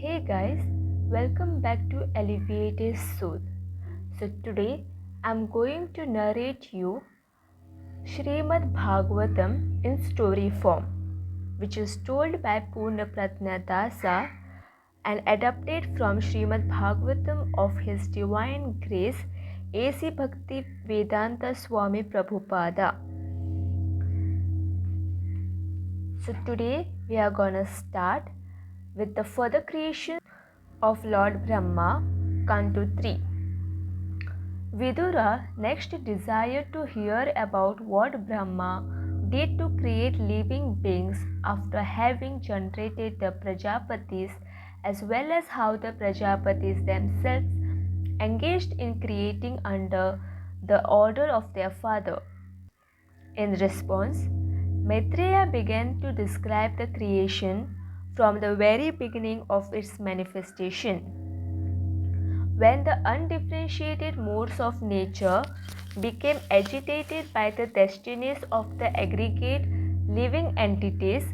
Hey guys, welcome back to Alleviated Soul. So today I'm going to narrate you Srimad Bhagavatam in story form, which is told by Purna Pratna Dasa and adapted from Srimad Bhagavatam of His Divine Grace A.C. Bhakti Vedanta Swami Prabhupada. So today we are gonna start with the further creation of Lord Brahma, Canto 3. Vidura next desired to hear about what Brahma did to create living beings after having generated the Prajapatis, as well as how the Prajapatis themselves engaged in creating under the order of their father. In response, Maitreya began to describe the creation from the very beginning of its manifestation. When the undifferentiated modes of nature became agitated by the destinies of the aggregate living entities,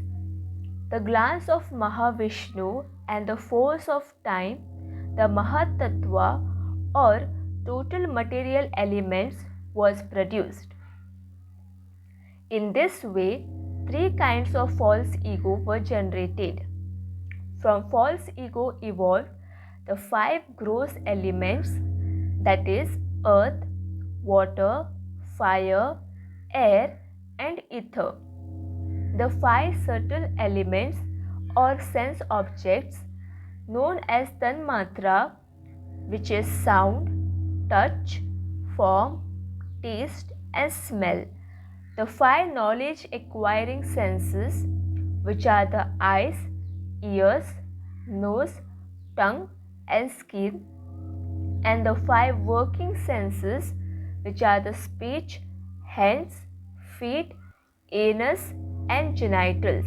the glance of Mahavishnu and the force of time, the Mahatattva or total material elements, was produced. In this way, three kinds of false ego were generated. From false ego evolved the five gross elements, that is, earth, water, fire, air, and ether. The five subtle elements or sense objects known as Tanmatra, which is sound, touch, form, taste, and smell. The five knowledge acquiring senses, which are the eyes, ears, nose, tongue, and skin, and the five working senses, which are the speech, hands, feet, anus, and genitals.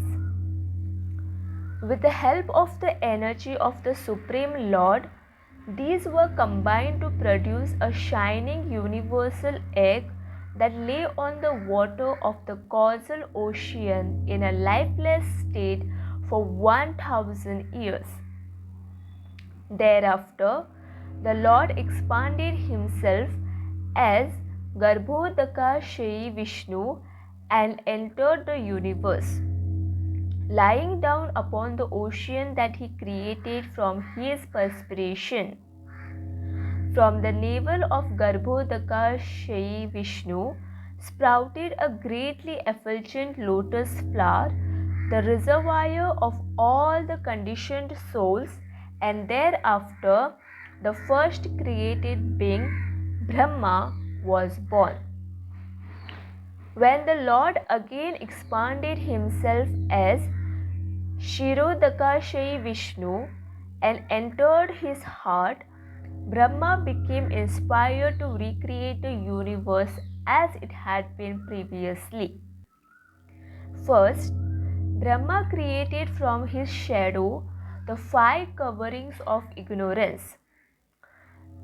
With the help of the energy of the Supreme Lord, these were combined to produce a shining universal egg that lay on the water of the causal ocean in a lifeless state for 1000 years. Thereafter, the Lord expanded himself as Garbhodaka Shri Vishnu and entered the universe, lying down upon the ocean that he created from his perspiration. From the navel of Garbhodaka Shri Vishnu sprouted a greatly effulgent lotus flower, the reservoir of all the conditioned souls, and thereafter the first created being, Brahma, was born. When the Lord again expanded himself as Shirodaka Shri Vishnu and entered his heart, Brahma became inspired to recreate the universe as it had been previously. First, Brahma created from his shadow the five coverings of ignorance.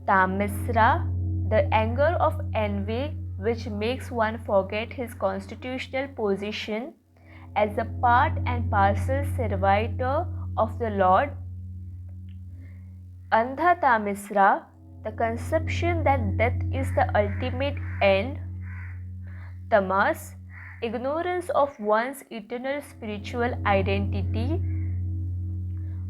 Tamisra, the anger of envy which makes one forget his constitutional position as a part and parcel servitor of the Lord. Andha Tamisra, the conception that death is the ultimate end. Tamas, ignorance of one's eternal spiritual identity.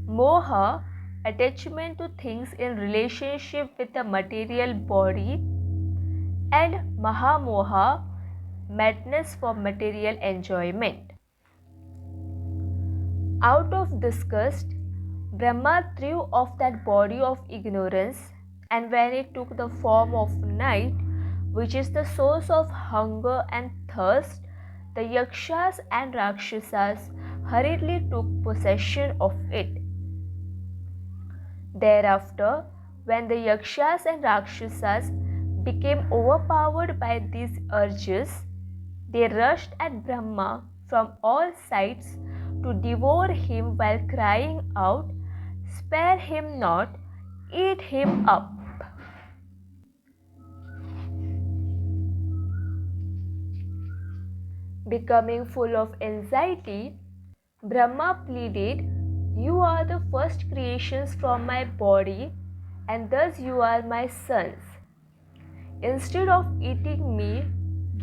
Moha, attachment to things in relationship with the material body. And Mahamoha, madness for material enjoyment. Out of disgust, Brahma threw off that body of ignorance, and when it took the form of night, which is the source of hunger and thirst, the Yakshas and Rakshasas hurriedly took possession of it. Thereafter, when the Yakshas and Rakshasas became overpowered by these urges, they rushed at Brahma from all sides to devour him while crying out, "Spare him not, eat him up." Becoming full of anxiety, Brahma pleaded, You are the first creations from my body, and thus you are my sons. Instead of eating me,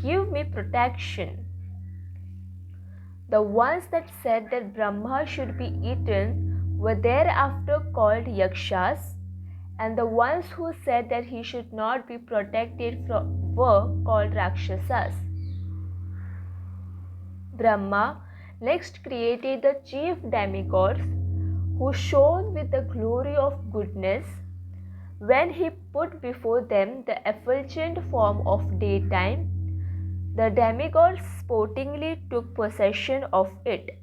give me protection. The ones that said that Brahma should be eaten were thereafter called Yakshas, and the ones who said that he should not be protected were called Rakshasas. Brahma next created the chief demigods, who shone with the glory of goodness when he put before them the effulgent form of daytime. The demigods sportingly took possession of it.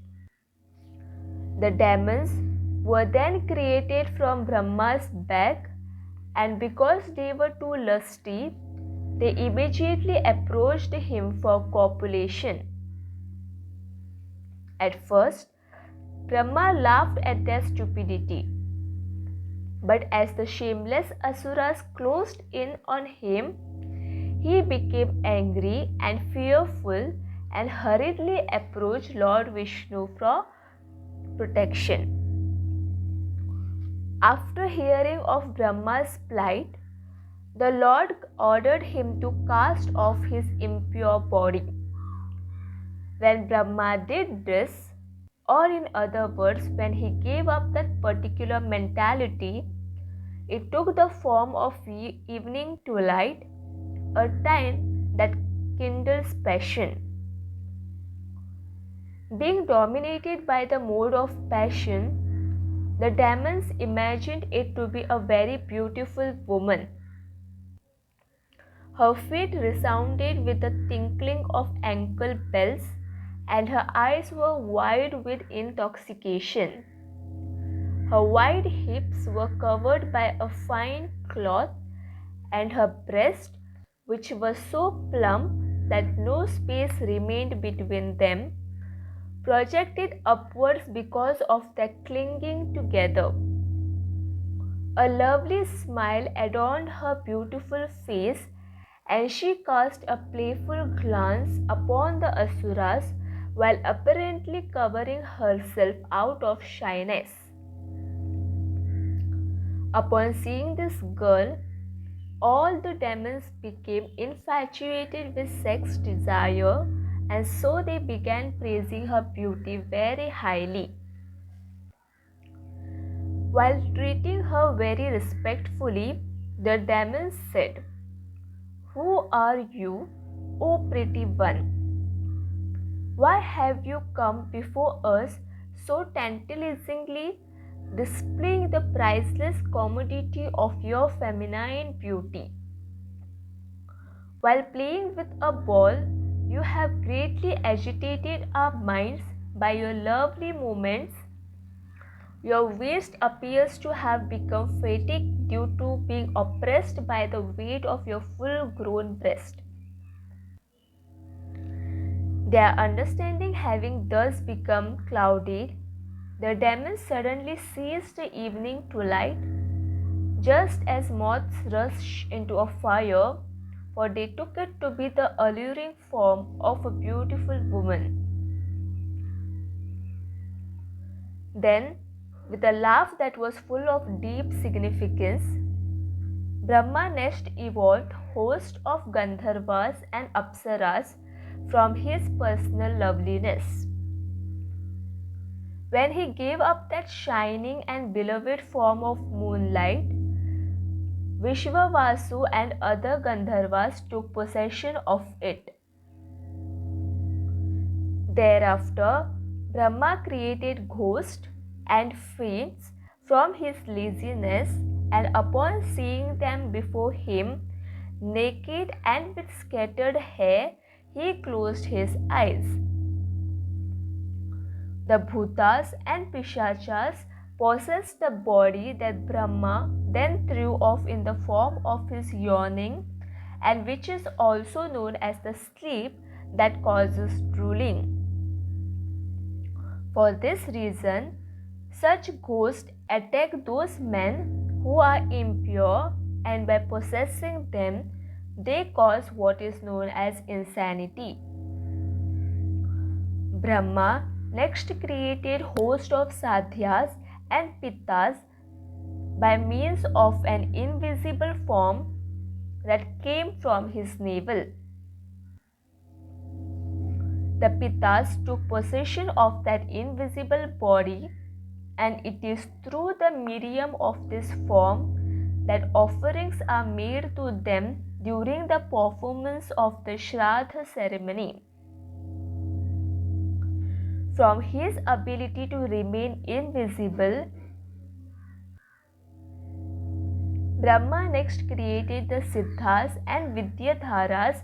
The demons were then created from Brahma's back, and because they were too lusty, they immediately approached him for copulation. At first, Brahma laughed at their stupidity, but as the shameless asuras closed in on him, he became angry and fearful and hurriedly approached Lord Vishnu for protection. After hearing of Brahma's plight, the Lord ordered him to cast off his impure body. When Brahma did this, or in other words, when he gave up that particular mentality, it took the form of evening twilight, a time that kindles passion. Being dominated by the mode of passion, the demons imagined it to be a very beautiful woman. Her feet resounded with the tinkling of ankle bells, and her eyes were wide with intoxication. Her wide hips were covered by a fine cloth, and her breast, which was so plump that no space remained between them, projected upwards because of their clinging together. A lovely smile adorned her beautiful face, and she cast a playful glance upon the asuras while apparently covering herself out of shyness. Upon seeing this girl, all the demons became infatuated with sex desire, and so they began praising her beauty very highly. While treating her very respectfully, the demons said, "Who are you, O pretty one? Why have you come before us so tantalizingly, displaying the priceless commodity of your feminine beauty? While playing with a ball, you have greatly agitated our minds by your lovely movements. Your waist appears to have become fatigued due to being oppressed by the weight of your full-grown breast." Their understanding having thus become clouded, the demons suddenly seized the evening twilight, just as moths rush into a fire, for they took it to be the alluring form of a beautiful woman. Then, with a laugh that was full of deep significance, Brahma next evolved hosts of Gandharvas and Apsaras from his personal loveliness. When he gave up that shining and beloved form of moonlight, Vishwavasu and other Gandharvas took possession of it. Thereafter, Brahma created ghosts and fiends from his laziness, and upon seeing them before him, naked and with scattered hair, he closed his eyes. The Bhutas and Pishachas possessed the body that Brahma then threw off in the form of his yawning, and which is also known as the sleep that causes drooling. For this reason, such ghosts attack those men who are impure, and by possessing them, they cause what is known as insanity. Brahma next created host of sadhyas and pittas by means of an invisible form that came from his navel. The pittas took possession of that invisible body, and it is through the medium of this form that offerings are made to them during the performance of the Shraddha ceremony. From his ability to remain invisible, Brahma next created the Siddhas and Vidyadharas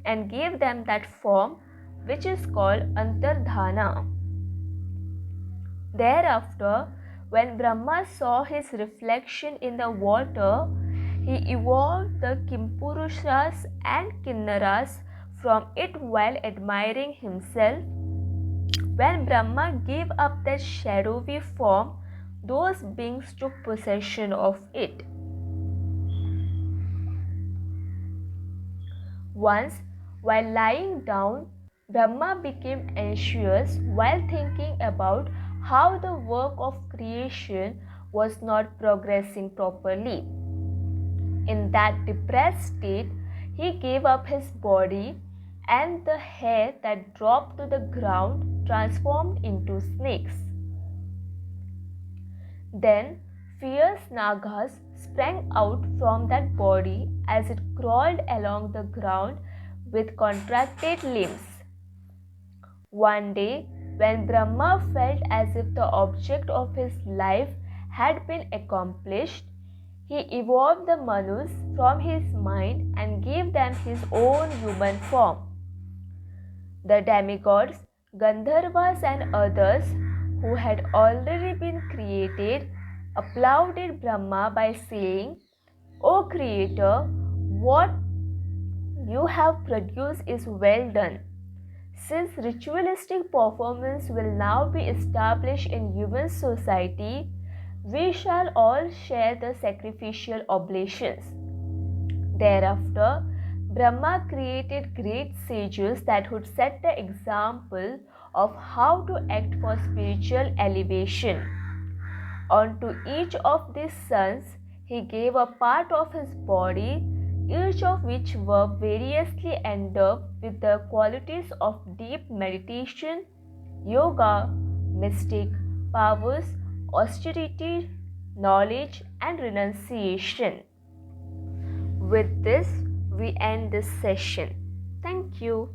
and gave them that form which is called Antardhana. Thereafter, when Brahma saw his reflection in the water, he evolved the Kimpurushas and Kinnaras from it while admiring himself. When Brahma gave up that shadowy form, those beings took possession of it. Once, while lying down, Brahma became anxious while thinking about how the work of creation was not progressing properly. In that depressed state, he gave up his body, and the hair that dropped to the ground transformed into snakes. Then fierce Nagas sprang out from that body as it crawled along the ground with contracted limbs. One day, when Brahma felt as if the object of his life had been accomplished, he evolved the Manus from his mind and gave them his own human form. The demigods, Gandharvas and others who had already been created applauded Brahma by saying, "O Creator, what you have produced is well done." Since ritualistic performance will now be established in human society, we shall all share the sacrificial oblations. Thereafter, Brahma created great sages that would set the example of how to act for spiritual elevation. Unto each of these sons, he gave a part of his body, each of which were variously endowed with the qualities of deep meditation, yoga, mystic powers, austerity, knowledge, and renunciation. With this, we end this session. Thank you.